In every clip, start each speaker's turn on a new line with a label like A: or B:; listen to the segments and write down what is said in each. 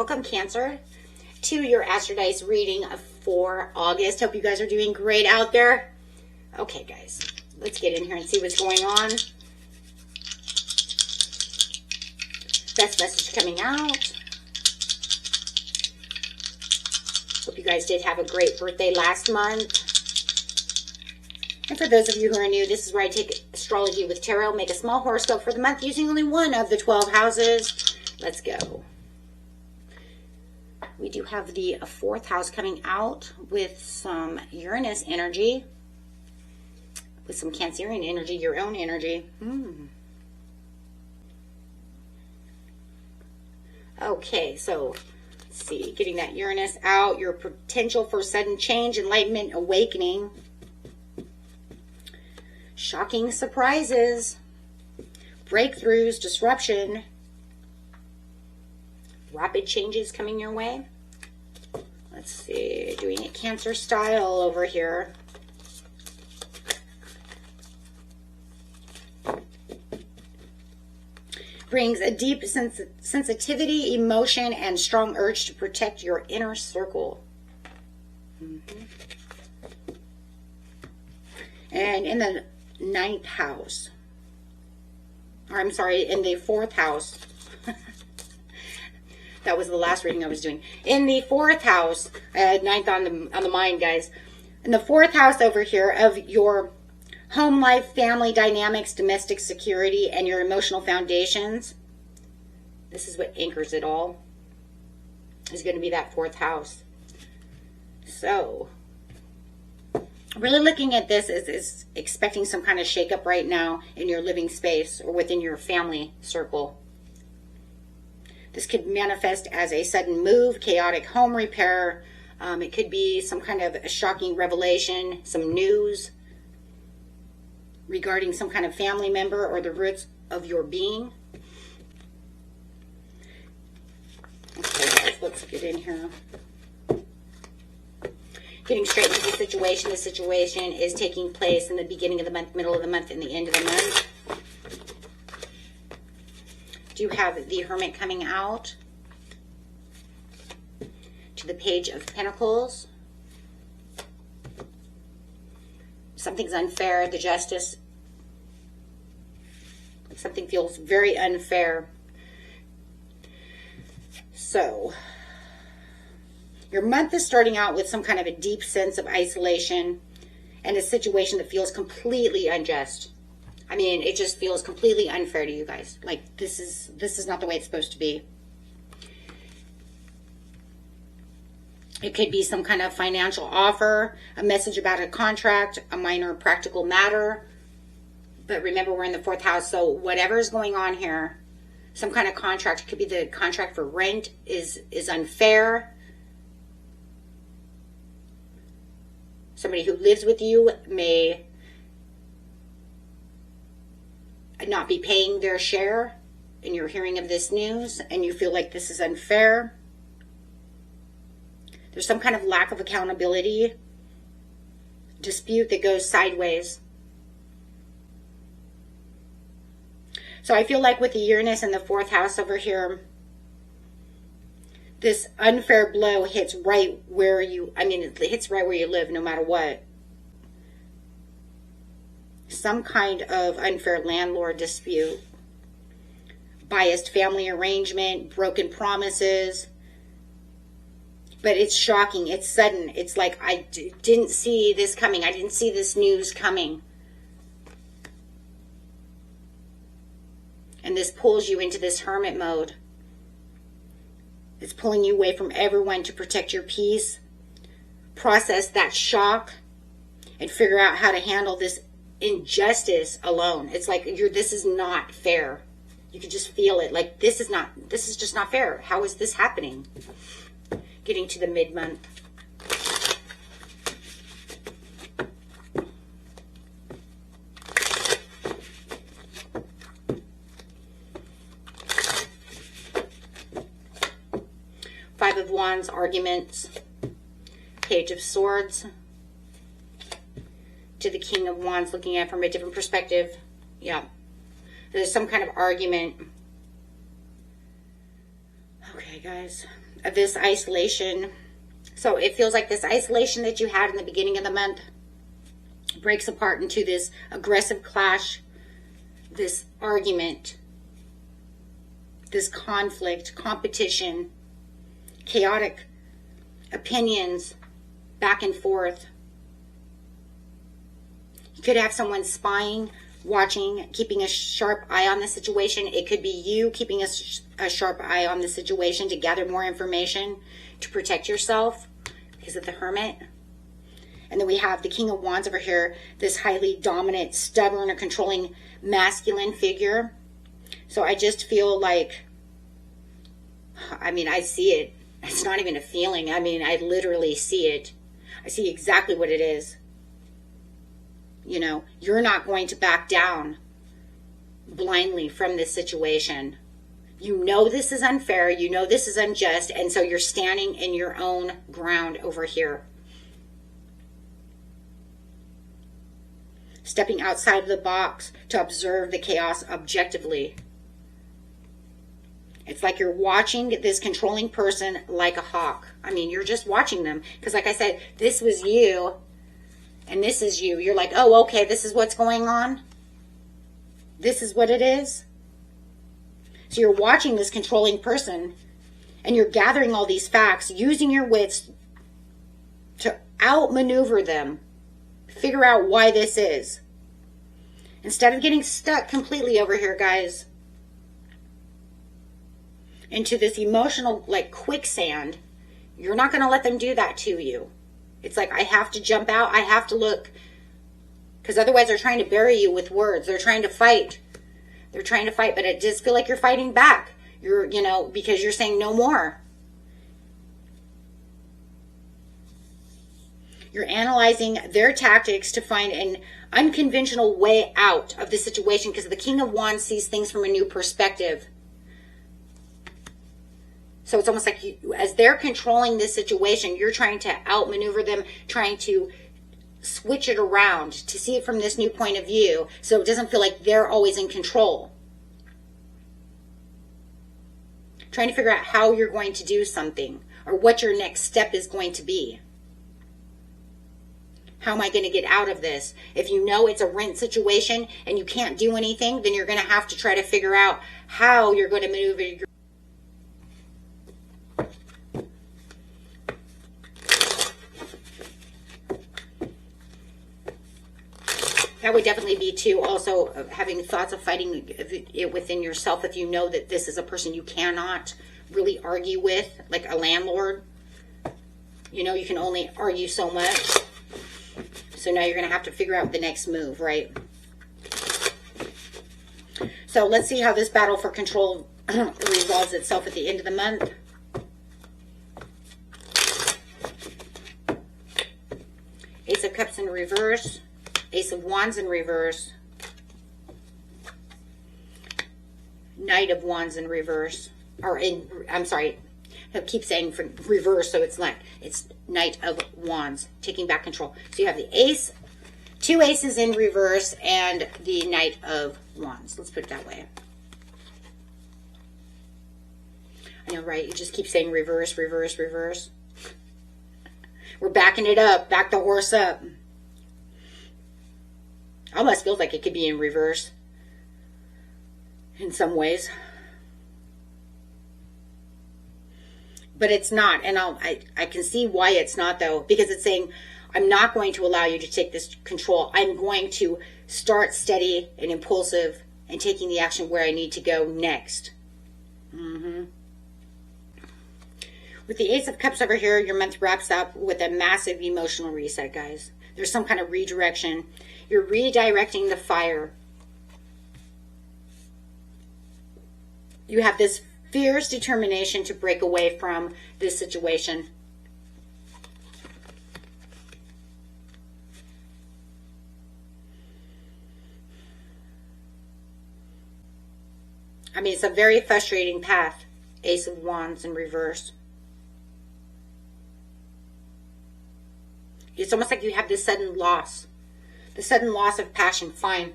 A: welcome Cancer to your Astrodice reading for August. Hope you guys are doing great out there. Okay guys, let's get in here and see what's going on. Best message coming out. Hope you guys did have a great birthday last month. And for those of you who are new, this is where I take astrology with tarot, make a small horoscope for the month using only one of the 12 houses. Let's go. We do have the fourth house coming out with some Uranus energy, with some Cancerian energy, your own energy. Okay, so let's see, getting that Uranus out, your potential for sudden change, enlightenment, awakening, shocking surprises, breakthroughs, disruption, rapid changes coming your way. Let's see, doing it Cancer style over here. Brings a deep sensitivity, emotion, and strong urge to protect your inner circle. And in the ninth house, or I'm sorry, in the fourth house, that was the last reading I was doing. In the fourth house, ninth on the mind, guys. In the fourth house over here of your home life, family dynamics, domestic security, and your emotional foundations. This is what anchors it all. Is going to be that fourth house. So, really looking at this is expecting some kind of shakeup right now in your living space or within your family circle. This could manifest as a sudden move, chaotic home repair. It could be some kind of a shocking revelation, some news regarding some kind of family member or the roots of your being. Okay, guys, let's get in here. Getting straight into the situation. The situation is taking place in the beginning of the month, middle of the month, and the end of the month. Do you have the Hermit coming out? To the Page of Pentacles. Something's unfair, the Justice. Something feels very unfair. So, your month is starting out with some kind of a deep sense of isolation and a situation that feels completely unjust. I mean, it just feels completely unfair to you guys. Like, this is not the way it's supposed to be. It could be some kind of financial offer, a message about a contract, a minor practical matter. But remember, we're in the fourth house, so whatever is going on here, some kind of contract, it could be the contract for rent, is unfair. Somebody who lives with you may not be paying their share, and you're hearing of this news, and you feel like this is unfair. There's some kind of lack of accountability, dispute that goes sideways. So I feel like with the Uranus in the fourth house over here, this unfair blow hits right where you, it hits right where you live no matter what. Some kind of unfair landlord dispute, biased family arrangement, broken promises. But it's shocking. It's sudden. It's like, I didn't see this coming. I didn't see this news coming. And this pulls you into this hermit mode. It's pulling you away from everyone to protect your peace. Process that shock and figure out how to handle this injustice alone. It's like, this is not fair. You can just feel it. Like, this is just not fair. How is this happening? Getting to the mid-month. Five of Wands, arguments. Page of Swords. To the King of Wands, looking at it from a different perspective. Yeah. There's some kind of argument. Okay, guys. of this isolation. So it feels like this isolation that you had in the beginning of the month breaks apart into this aggressive clash, this argument, this conflict, competition, chaotic opinions, back and forth. You could have someone spying, watching, keeping a sharp eye on the situation. It could be you keeping a sharp eye on the situation to gather more information to protect yourself because of the Hermit. And then we have the King of Wands over here, this highly dominant, stubborn, or controlling masculine figure. So I just feel like, I mean, I see it. It's not even a feeling. I mean, I literally see it. I see exactly what it is. You know, you're not going to back down blindly from this situation. You know this is unfair. You know this is unjust. And so you're standing in your own ground over here. Stepping outside of the box to observe the chaos objectively. It's like you're watching this controlling person like a hawk. I mean, you're just watching them. Because like I said, this was you and this is you. You're like, oh, okay, this is what's going on. This is what it is. So you're watching this controlling person and you're gathering all these facts, using your wits to outmaneuver them. Figure out why this is. Instead of getting stuck completely over here, guys, into this emotional, like, quicksand, you're not going to let them do that to you. It's like, I have to jump out. I have to look. Because otherwise they're trying to bury you with words. They're trying to fight. They're trying to fight, but it just feel like you're fighting back. You're, you know, because you're saying no more. You're analyzing their tactics to find an unconventional way out of the situation because the King of Wands sees things from a new perspective. So it's almost like you, as they're controlling this situation, you're trying to outmaneuver them, trying to switch it around to see it from this new point of view so it doesn't feel like they're always in control. Trying to figure out how you're going to do something or what your next step is going to be. How am I going to get out of this? If you know it's a rent situation and you can't do anything, then you're going to have to try to figure out how you're going to maneuver your... That would definitely be too, also having thoughts of fighting it within yourself if you know that this is a person you cannot really argue with, like a landlord. You know, you can only argue so much. So now you're going to have to figure out the next move, right? So let's see how this battle for control resolves itself at the end of the month. Ace of Cups in reverse. Ace of Wands in reverse. Knight of Wands in reverse. Or in, I'm sorry, I keep saying for reverse, so it's not. It's Knight of Wands, taking back control. So you have the ace, two aces in reverse, and the Knight of Wands. Let's put it that way. I know, right? You just keep saying reverse, reverse, reverse. We're backing it up. Back the horse up. Almost feels like it could be in reverse in some ways. But it's not, and I can see why it's not, though, because it's saying, I'm not going to allow you to take this control. I'm going to start steady and impulsive and taking the action where I need to go next. With the Ace of Cups over here, your month wraps up with a massive emotional reset, guys. There's some kind of redirection. You're redirecting the fire. You have this fierce determination to break away from this situation. I mean, it's a very frustrating path. Ace of Wands in reverse. It's almost like you have this sudden loss. The sudden loss of passion. Fine.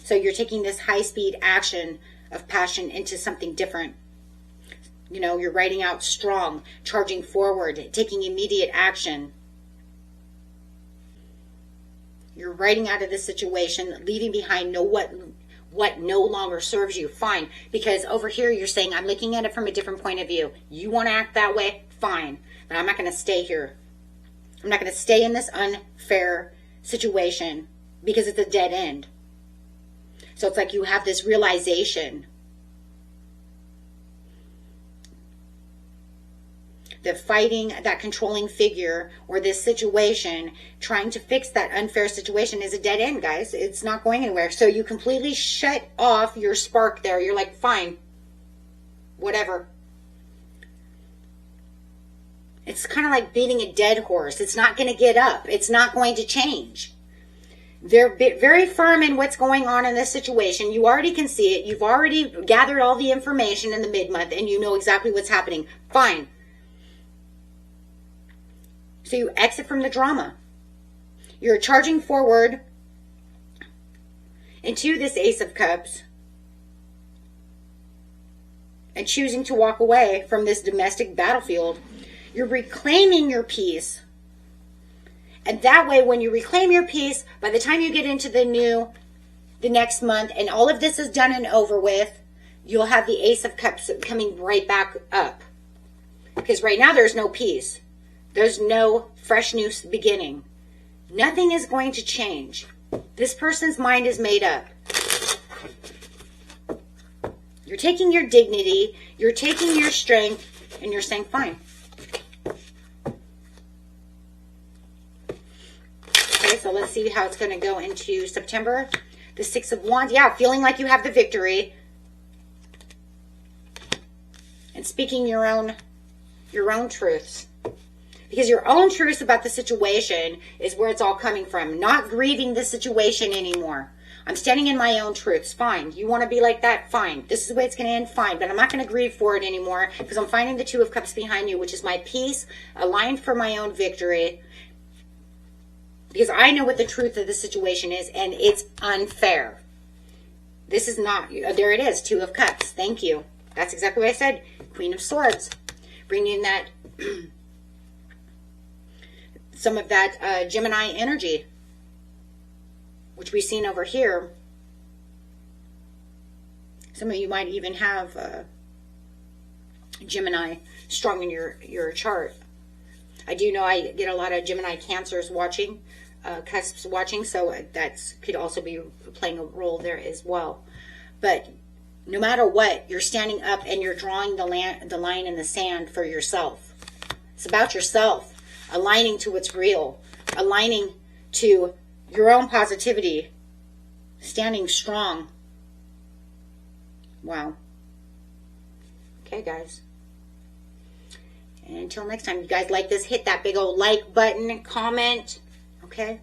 A: So you're taking this high-speed action of passion into something different. You know, you're writing out strong, charging forward, taking immediate action. You're writing out of this situation, leaving behind what no longer serves you. Fine. Because over here you're saying, I'm looking at it from a different point of view. You want to act that way? Fine. But I'm not going to stay here. I'm not going to stay in this unfair situation because it's a dead end. So it's like you have this realization that fighting that controlling figure or this situation, trying to fix that unfair situation is a dead end, guys. It's not going anywhere. So you completely shut off your spark there. You're like, fine, whatever. It's kind of like beating a dead horse. It's not going to get up. It's not going to change. They're very firm in what's going on in this situation. You already can see it. You've already gathered all the information in the mid-month and you know exactly what's happening. Fine. So you exit from the drama. You're charging forward into this Ace of Cups and choosing to walk away from this domestic battlefield. You're reclaiming your peace. And that way, when you reclaim your peace, by the time you get into the next month, and all of this is done and over with, you'll have the Ace of Cups coming right back up. Because right now there's no peace. There's no fresh new beginning. Nothing is going to change. This person's mind is made up. You're taking your dignity, you're taking your strength, and you're saying, fine. Okay, so let's see how it's going to go into September. The Six of Wands. Yeah, feeling like you have the victory. And speaking your own truths. Because your own truth about the situation is where it's all coming from. Not grieving the situation anymore. I'm standing in my own truths. Fine. You want to be like that? Fine. This is the way it's going to end? Fine. But I'm not going to grieve for it anymore because I'm finding the Two of Cups behind you, which is my peace, aligned for my own victory. Because I know what the truth of the situation is, and it's unfair. This is not... There it is. Two of Cups. Thank you. That's exactly what I said. Queen of Swords. Bringing that... some of that Gemini energy, which we've seen over here. Some of you might even have Gemini strong in your chart. I do know I get a lot of Gemini Cancers watching, cusps watching, so that could also be playing a role there as well. But no matter what, you're standing up and you're drawing the line in the sand for yourself. It's about yourself. Aligning to what's real, aligning to your own positivity, standing strong. Wow. Okay, guys. And until next time, you guys like this, hit that big old like button, comment, okay?